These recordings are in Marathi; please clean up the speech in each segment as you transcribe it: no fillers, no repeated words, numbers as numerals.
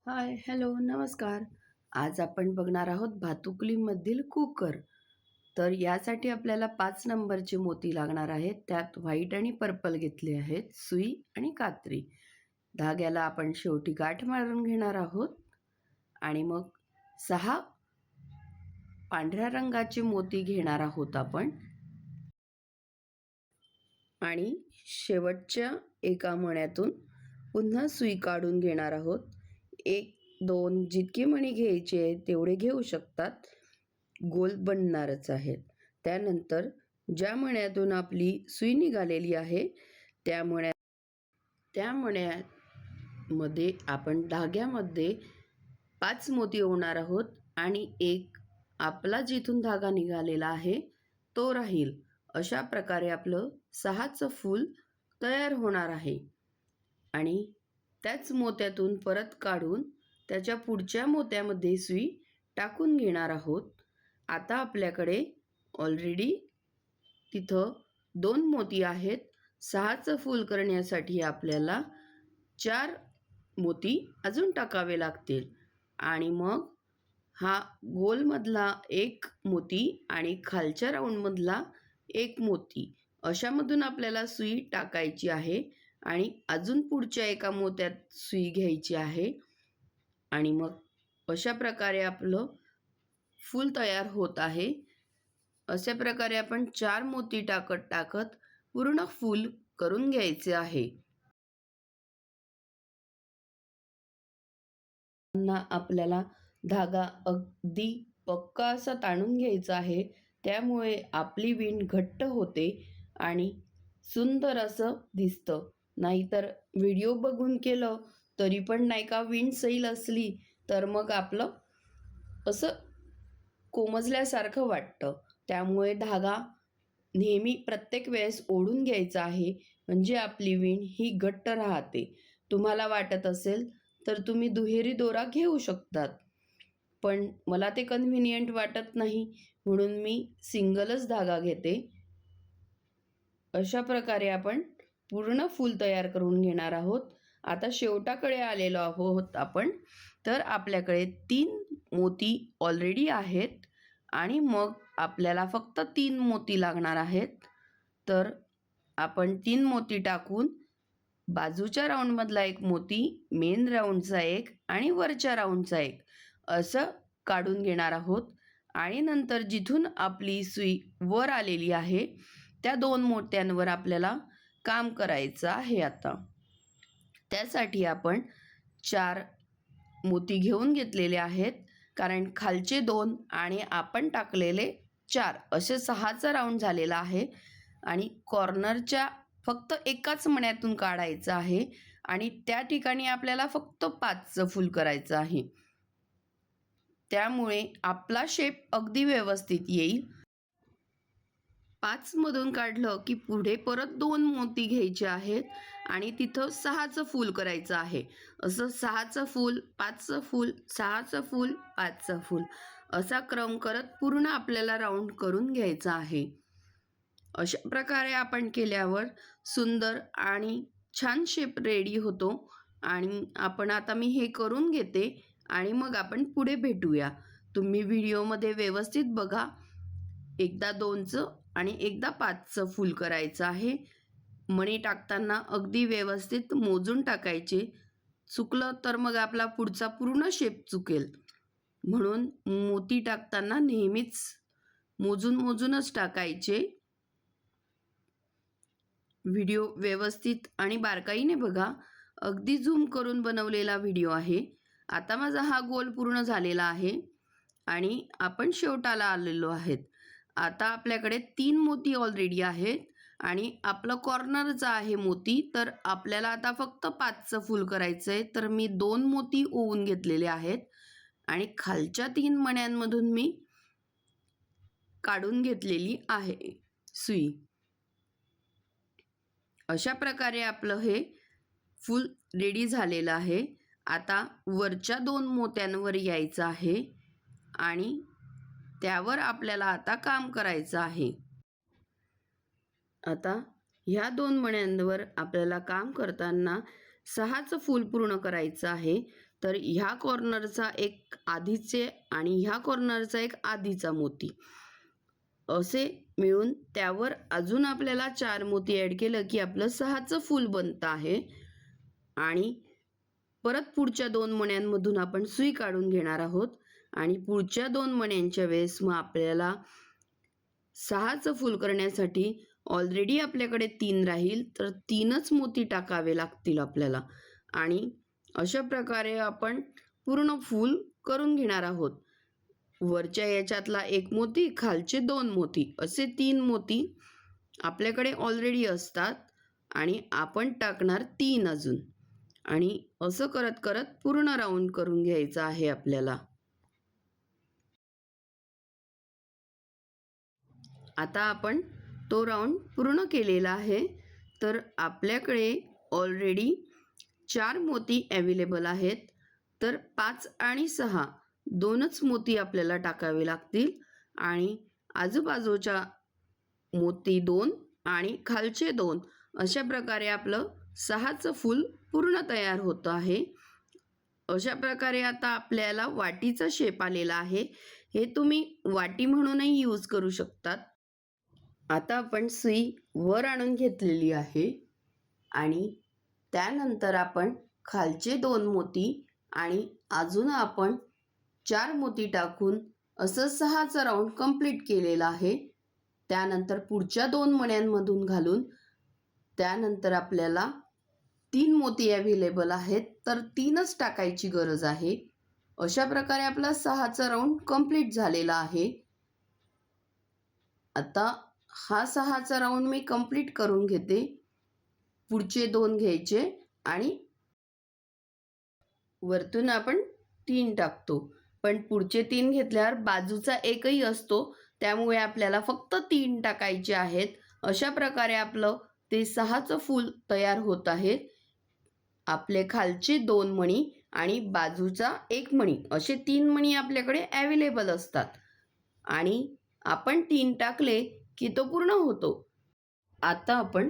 हाय, हॅलो, नमस्कार. आज आपण बघणार आहोत भातुकलीमधील कुकर. तर यासाठी आपल्याला 5 नंबरचे मोती लागणार आहेत. त्यात व्हाईट आणि पर्पल घेतले आहेत, सुई आणि कात्री. धाग्याला आपण शेवटी गाठ मारून घेणार आहोत आणि मग 6 पांढऱ्या रंगाचे मोती घेणार आहोत आपण आणि शेवटच्या एका मण्यातून पुन्हा सुई काढून घेणार आहोत. 1, 2 जितके मणी घ्यायचे आहेत तेवढे घेऊ शकतात. गोल बनणारच आहेत. त्यानंतर ज्या मण्यातून आपली सुई निघालेली आहे त्या मण्यामध्ये आपण धाग्यामध्ये 5 मोती ओवणार आहोत आणि एक आपला जिथून धागा निघालेला आहे तो राहील. अशा प्रकारे आपलं 6चं फूल तयार होणार आहे आणि त्याच मोत्यातून परत काढून त्याच्या पुढच्या मोत्यामध्ये सुई टाकून घेणार आहोत. आता आपल्याकडे ऑलरेडी तिथं 2 मोती आहेत. 6चं फूल करण्यासाठी आपल्याला 4 मोती अजून टाकावे लागतील आणि मग हा गोलमधला एक मोती आणि खालच्या राऊंडमधला एक मोती अशामधून आपल्याला सुई टाकायची आहे आणि अजून पुढच्या एका मोत्यात सुई घ्यायची आहे आणि मग अशा प्रकारे आपलं फूल तयार होत आहे. अशा प्रकारे आपण 4 मोती टाकत पूर्ण फूल करून घ्यायचे आहे. आपल्याला धागा अगदी पक्का असा ताणून घ्यायचा आहे. त्यामुळे आपली विण घट्ट होते आणि सुंदर असं दिसतं. नाहीतर व्हिडिओ बघून केलं तरी पण नाही का विण सैल असली तर मग आपलं असं कोमजल्यासारखं वाटतं. त्यामुळे धागा नेहमी प्रत्येक वेळेस ओढून घ्यायचा आहे म्हणजे आपली विण ही घट्ट राहते. तुम्हाला वाटत असेल तर तुम्ही दुहेरी दोरा घेऊ शकतात, पण मला ते कन्व्हिनियंट वाटत नाही म्हणून मी सिंगलच धागा घेते. अशा प्रकारे आपण पूर्ण फूल तयार करून घेणार आहोत. आता शेवटाकडे आलेलो आहोत आपण. तर आपल्याकडे 3 मोती ऑलरेडी आहेत आणि मग आपल्याला फक्त 3 मोती लागणार आहेत. तर आपण 3 मोती टाकून बाजूच्या राऊंडमधला एक मोती, मेन राऊंडचा एक आणि वरच्या राऊंडचा एक असं काढून घेणार आहोत आणि नंतर जिथून आपली सुई वर आलेली आहे त्या 2 मोत्यांवर आपल्याला काम करायचं आहे. आता त्यासाठी आपण 4 मोती घेऊन घेतलेले आहेत, कारण खालचे 2 आणि आपण टाकलेले 4 असे 6चा राऊंड झालेला आहे आणि कॉर्नरच्या फक्त एकाच मण्यातून काढायचं आहे आणि त्या ठिकाणी आपल्याला फक्त 5चं फूल करायचं आहे. त्यामुळे आपला शेप अगदी व्यवस्थित येईल. 5 मधून काढलं की पुढे परत 2 मोती घ्यायचे आहेत आणि तिथं 6चं फूल करायचं आहे. असं 6चं फूल, 5चं फूल, 6चं फूल, 5चं फूल असा क्रम करत पूर्ण आपल्याला राऊंड करून घ्यायचा आहे. अशा प्रकारे आपण केल्यावर सुंदर आणि छान शेप रेडी होतो आणि आता मी हे करून घेते आणि मग आपण पुढे भेटूया. तुम्ही व्हिडिओमध्ये व्यवस्थित बघा. एकदा 2चं आणि एकदा 5चं फूल करायचं आहे. मणी टाकताना अगदी व्यवस्थित मोजून टाकायचे. चुकलं तर मग आपला पुढचा पूर्ण शेप चुकेल. म्हणून मोती टाकताना नेहमीच मोजूनच टाकायचे. व्हिडिओ व्यवस्थित आणि बारकाईने बघा. अगदी झूम करून बनवलेला व्हिडिओ आहे. आता माझा हा गोल पूर्ण झालेला आहे आणि आपण शेवटाला आलेलो आहेत. आता आपल्याकडे 3 मोती ऑलरेडी आहेत आणि आपलं कॉर्नरचा आहे मोती. तर आपल्याला आता फक्त 5चं फूल करायचं आहे. तर मी 2 मोती ओवून घेतलेले आहेत आणि खालच्या 3 मण्यांमधून मी काढून घेतलेली आहे सुई. अशा प्रकारे आपलं हे फूल रेडी झालेलं आहे. आता वरच्या 2 मोत्यांवर यायचं आहे आणि त्यावर आपल्याला आता काम करायचं आहे. आता ह्या 2 मण्यांवर आपल्याला काम करताना 6चं फूल पूर्ण करायचं आहे. तर ह्या कॉर्नरचा एक आधीचे आणि ह्या कॉर्नरचा एक आधीचा मोती असे मिळून त्यावर अजून आपल्याला 4 मोती ॲड केलं की आपलं 6चं फूल बनतं आहे. आणि परत पुढच्या 2 मण्यांमधून आपण सुई काढून घेणार आहोत आणि पुढच्या 2 मण्यांच्या वेळेस मग आपल्याला 6चं फूल करण्यासाठी ऑलरेडी आपल्याकडे 3 राहील तर 3च मोती टाकावे लागतील आपल्याला. आणि अशा प्रकारे आपण पूर्ण फूल करून घेणार आहोत. वरच्या याच्यातला 1 मोती, खालचे 2 मोती असे 3 मोती आपल्याकडे ऑलरेडी असतात आणि आपण टाकणार 3 अजून. आणि असं करत करत पूर्ण राऊंड करून घ्यायचं आहे आपल्याला. आता आपण तो राऊंड पूर्ण केलेला आहे. तर आपल्याकडे ऑलरेडी 4 मोती अवेलेबल आहेत. तर 5 आणि 6 दोनच मोती आपल्याला टाकावे लागतील आणि आजूबाजूच्या मोती 2 आणि खालचे 2 अशा प्रकारे आपलं 6चं फूल पूर्ण तयार होतं आहे. अशा प्रकारे आता आपल्याला वाटीचा शेप आलेला आहे. हे तुम्ही वाटी म्हणूनही यूज करू शकतात. आता आपण सुई वर आणून घेतलेली आहे आणि त्यानंतर आपण खालचे 2 मोती आणि अजून आपण 4 मोती टाकून असं 6चं राऊंड कंप्लीट केलेलं आहे. त्यानंतर पुढच्या 2 मण्यांमधून घालून त्यानंतर आपल्याला 3 मोती अवेलेबल आहेत तर 3च टाकायची गरज आहे. अशा प्रकारे आपला 6चा राऊंड कंप्लीट झालेला आहे. आता हा 6चा राऊंड मी कंप्लीट करून घेते. पुढचे 2 घ्यायचे आणि वरतून आपण 3 टाकतो. पण पुढचे 3 घेतल्यावर बाजूचा एकही असतो त्यामुळे आपल्याला फक्त 3 टाकायचे आहेत. अशा प्रकारे आपलं ते 6चं फूल तयार होत आहे. आपले खालचे 2 मणी आणि बाजूचा 1 मणी असे 3 मणी आपल्याकडे अवेलेबल असतात आणि आपण 3 टाकले की तो पूर्ण होतो. आता आपण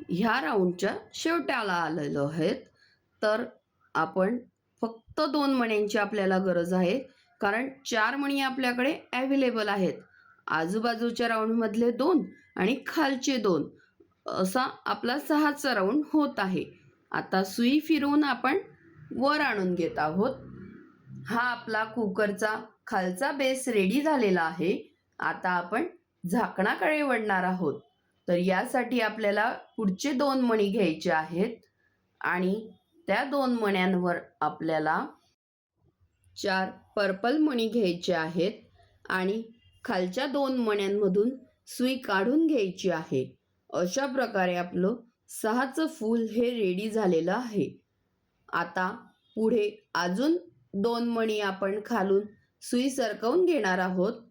ह्या राऊंडच्या शेवटाला आलेलो आहेत. तर आपण फक्त 2 मण्यांची आपल्याला गरज आहे कारण 4 मणी आपल्याकडे अवेलेबल आहेत. आजूबाजूच्या राऊंडमधले 2 आणि खालचे 2 असा आपला 6चा राऊंड होत आहे. आता सुई फिरवून आपण वर आणून घेत आहोत. हा आपला कुकरचा खालचा बेस रेडी झालेला आहे. आता आपण झाकणाकडे वळणार आहोत. तर यासाठी आपल्याला पुढचे 2 मणी घ्यायचे आहेत आणि त्या 2 मण्यांवर आपल्याला 4 पर्पल मणी घ्यायचे आहेत आणि खालच्या 2 मण्यांमधून सुई काढून घ्यायची आहे. अशा प्रकारे आपलं 6चं फूल हे रेडी झालेलं आहे. आता पुढे अजून 2 मणी आपण खालून सुई सरकवून घेणार आहोत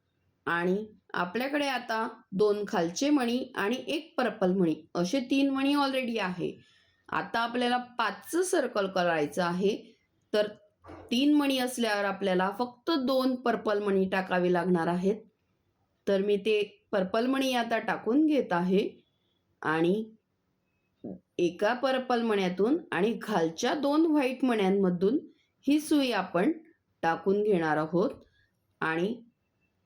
आणि आपल्याकडे आता 2 खालचे मणी आणि 1 पर्पल मणी असे 3 मणी ऑलरेडी आहे. आता आपल्याला 5चं सर्कल करायचं आहे. तर 3 मणी असल्यावर आपल्याला फक्त 2 पर्पल मणी टाकावे लागणार आहेत. तर मी ते पर्पल मणी आता टाकून घेत आहे आणि एका पर्पल मण्यातून आणि खालच्या 2 व्हाईट मण्यांमधून ही सुई आपण टाकून घेणार आहोत. आणि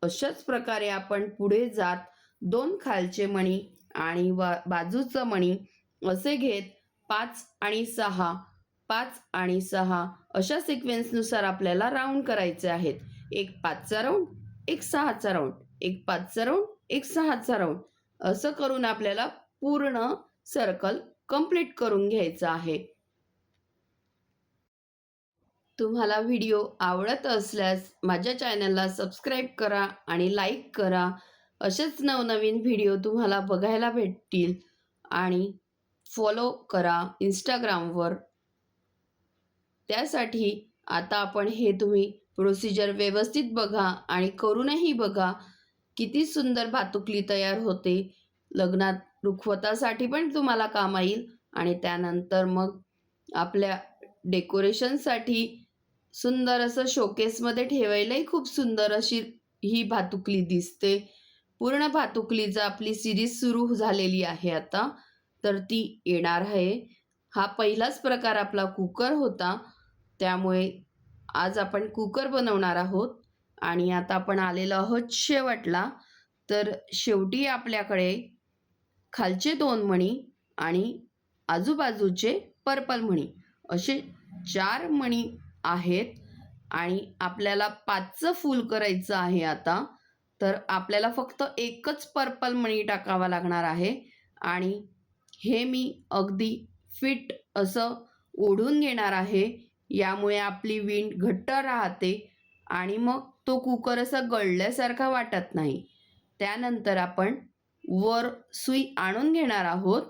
अशाच प्रकारे आपण पुढे जात 2 खालचे मणी आणि बाजूचा मणी असे घेत 5 आणि 6 5 आणि 6 अशा सिक्वेन्सनुसार आपल्याला राऊंड करायचे आहेत. एक 5चा राऊंड, एक 6चा राऊंड, एक 5चा राऊंड, एक 6चा राऊंड असं करून आपल्याला पूर्ण सर्कल कंप्लीट करून घ्यायचा आहे. तुम्हाला व्हिडिओ आवडत असल्यास माझ्या चॅनलला सबस्क्राईब करा आणि लाईक करा. असेच नवनवीन व्हिडिओ तुम्हाला बघायला भेटतील आणि फॉलो करा इंस्टाग्रामवर. त्यासाठी आता आपण हे तुम्ही प्रोसिजर व्यवस्थित बघा आणि करूनही बघा. किती सुंदर भातुकली तयार होते. लग्नात रुखवतासाठी पण तुम्हाला कामा येईल आणि त्यानंतर मग आपल्या डेकोरेशनसाठी सुंदर असं शोकेसमध्ये ठेवायलाही खूप सुंदर अशी ही भातुकली दिसते. पूर्ण भातुकलीचा आपली सिरीज सुरू झालेली आहे आता. तर ती येणार आहे. हा पहिलाच प्रकार आपला कुकर होता त्यामुळे आज आपण कुकर बनवणार आहोत आणि आता आपण आलेलो आहोत शेवटला. तर शेवटी आपल्याकडे खालचे 2 मणी आणि आजूबाजूचे पर्पल मणी असे 4 मणी आहेत आणि आपल्याला 5चं फूल करायचं आहे आता. तर आपल्याला फक्त एकच पर्पल मणी टाकावा लागणार आहे आणि हे मी अगदी फिट असं ओढून घेणार आहे. यामुळे आपली विण घट्ट राहते आणि मग तो कुकर असा गळल्यासारखा वाटत नाही. त्यानंतर आपण वर सुई आणून घेणार आहोत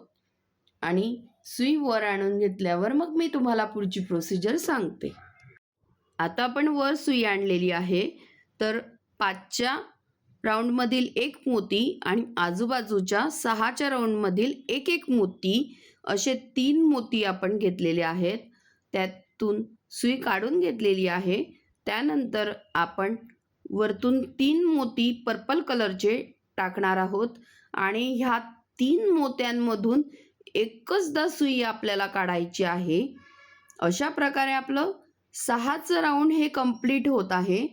आणि सुई वर आणून घेतल्यावर मग मी तुम्हाला पुढची प्रोसिजर सांगते. आता आपण वर सुई आणलेली आहे. तर 5च्या राऊंडमधील 1 मोती आणि आजूबाजूच्या 6च्या राऊंडमधील 1 मोती असे 3 मोती आपण घेतलेले आहेत. त्यातून सुई काढून घेतलेली आहे. त्यानंतर आपण वरतून 3 मोती पर्पल कलरचे टाकणार आहोत आणि ह्या 3 मोत्यांमधून एकचदा सुई आपल्याला काढायची आहे. अशा प्रकारे आपलं 6चं राऊंड हे कंप्लीट होत आहे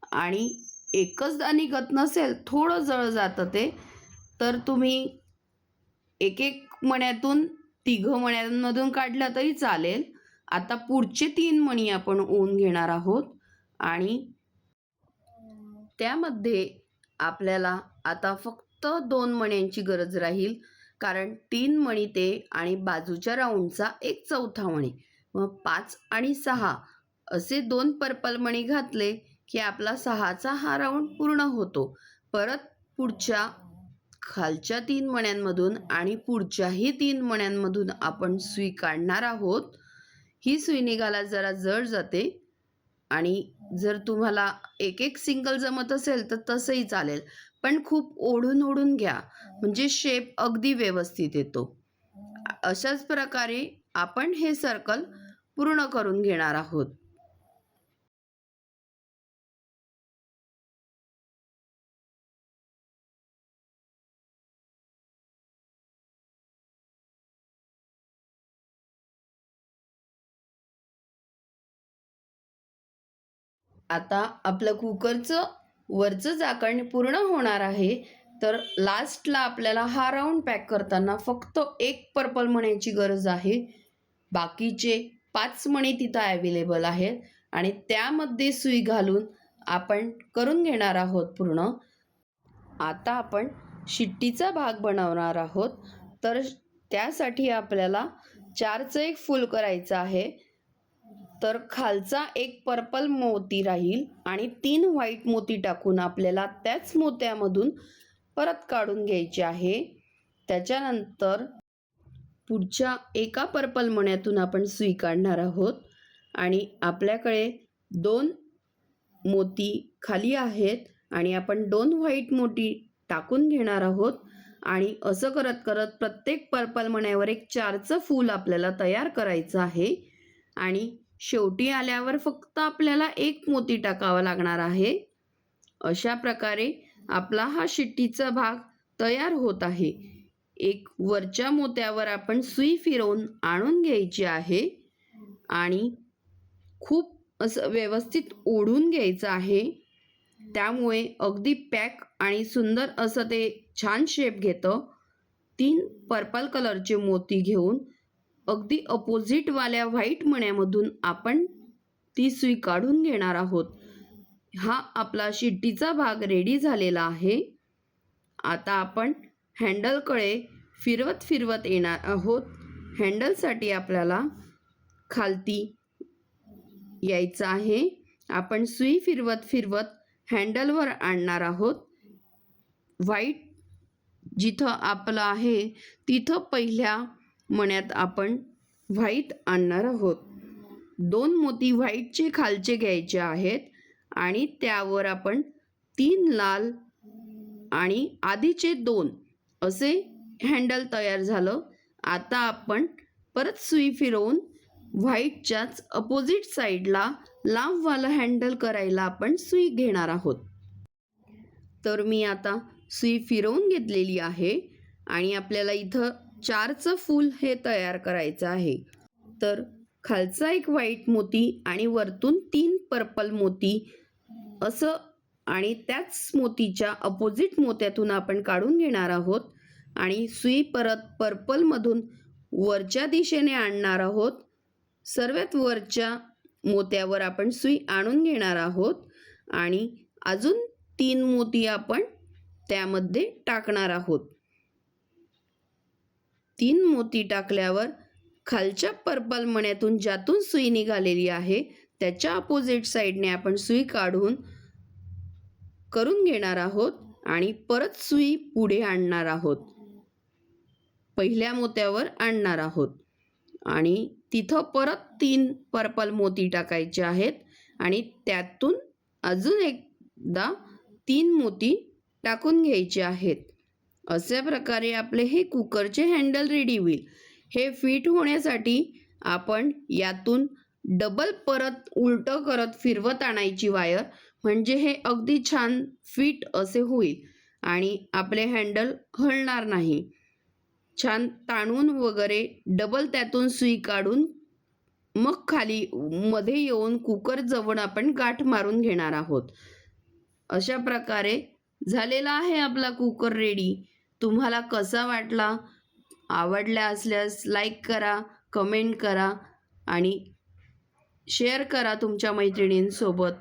आणि एकचदा निघत नसेल, थोडं जळ जातं ते, तर तुम्ही एक मण्यातून 3 मण्यांमधून काढलं तरी चालेल. आता पुढचे 3 मणी आपण ओवून घेणार आहोत आणि त्यामध्ये आपल्याला आता फक्त 2 मण्यांची गरज राहील, कारण 3 मणी ते आणि बाजूच्या राऊंडचा 1/4 मणी, मग 5 आणि 6 असे 2 पर्पल मणी घातले की आपला 6चा हा राऊंड पूर्ण होतो. परत पुढच्या खालच्या 3 मण्यांमधून आणि पुढच्याही 3 मण्यांमधून आपण सुई काढणार आहोत. ही सुई निघायला जरा जड जाते आणि जर तुम्हाला एक सिंगल जमत असेल तर तसंही चालेल, पण खूप ओढून घ्या म्हणजे शेप अगदी व्यवस्थित येतो. अशाच प्रकारे आपण हे सर्कल पूर्ण करून घेणार आहोत. आता आपलं कुकरचं वरचं झाकण पूर्ण होणार आहे. तर लास्टला आपल्याला हा राऊंड पॅक करताना फक्त 1 पर्पल मण्याची गरज आहे. बाकीचे 5 मणी तिथं अवेलेबल आहेत आणि त्यामध्ये सुई घालून आपण करून घेणार आहोत पूर्ण. आता आपण शिट्टीचा भाग बनवणार आहोत. तर त्यासाठी आपल्याला 4चं 1 फूल करायचं आहे. तर खालचा 1 पर्पल मोती राहील आणि 3 व्हाईट मोती टाकून आपल्याला त्याच मोत्यामधून परत काढून घ्यायचे आहे. त्याच्यानंतर पुढच्या 1 पर्पल मण्यातून आपण सुई काढणार आहोत आणि आपल्याकडे 2 मोती खाली आहेत आणि आपण 2 व्हाईट मोती टाकून घेणार आहोत आणि असं करत करत प्रत्येक पर्पल मण्यावर एक 4चं फूल आपल्याला तयार करायचं आहे आणि शेवटी आल्यावर फक्त आपल्याला 1 मोती टाकावा लागणार आहे. अशा प्रकारे आपला हा शिट्टीचा भाग तयार होत आहे. एक वरच्या मोत्यावर आपण सुई फिरवून आणून घ्यायची आहे आणि खूप असं व्यवस्थित ओढून घ्यायचं आहे. त्यामुळे अगदी पॅक आणि सुंदर असं ते छान शेप घेतं. 3 पर्पल कलरचे मोती घेऊन अगदी अपोजिटवाल्या व्हाईट मण्यामधून आपण ती सुई काढून घेणार आहोत. हा आपला शिट्टीचा भाग रेडी झालेला आहे. आता आपण हँडलकडे फिरवत येणार आहोत. हँडलसाठी आपल्याला खालती यायचं आहे. आपण सुई फिरवत हँडलवर आणणार आहोत. व्हाईट जिथं आपलं आहे तिथं पहिल्या मण्यात आपण व्हाईट आणणार आहोत. 2 मोती व्हाईटचे खालचे घ्यायचे आहेत आणि त्यावर आपण 3 लाल आणि आधीचे 2 असे हँडल तयार झालं. आता आपण परत सुई फिरवून व्हाईटच्याच अपोजिट साईडला लांबवालं हँडल करायला आपण सुई घेणार आहोत. तर मी आता सुई फिरवून घेतलेली आहे आणि आपल्याला इथं 4चं फूल हे तयार करायचं आहे. तर खालचा एक व्हाईट मोती आणि वरतून 3 पर्पल मोती असं, आणि त्याच मोतीच्या अपोजिट मोत्यातून आपण काढून घेणार आहोत आणि सुई परत पर्पलमधून वरच्या दिशेने आणणार आहोत. सर्वात वरच्या मोत्यावर आपण सुई आणून घेणार आहोत आणि अजून 3 मोती आपण त्यामध्ये टाकणार आहोत. 3 मोती टाकल्यावर खालच्या पर्पल मण्यातून ज्यातून सुई निघालेली आहे त्याच्या अपोजिट साईडने आपण सुई काढून करून घेणार आहोत आणि परत सुई पुढे आणणार आहोत. पहिल्या मोत्यावर आणणार आहोत आणि तिथं परत 3 पर्पल मोती टाकायचे आहेत आणि त्यातून अजून एकदा 3 मोती टाकून घ्यायचे आहेत. अशा प्रकारे आपले हे कुकरचे हँडल रेडी होईल. हे फिट होण्यासाठी आपण यातून डबल परत उलटं करत फिरवत आणायची वायर, म्हणजे हे अगदी छान फिट असे होईल आणि आपले हँडल हलणार नाही. छान ताणून वगैरे डबल त्यातून सुई काढून मग खाली मध्ये येऊन कुकर जवळ आपण गाठ मारून घेणार आहोत. अशा प्रकारे झालेला आहे आपला कुकर रेडी. तुम्हाला कसा वाटला? आवडला असल्यास लाईक करा, कमेंट करा आणि शेअर करा तुमच्या मैत्रिणींसोबत.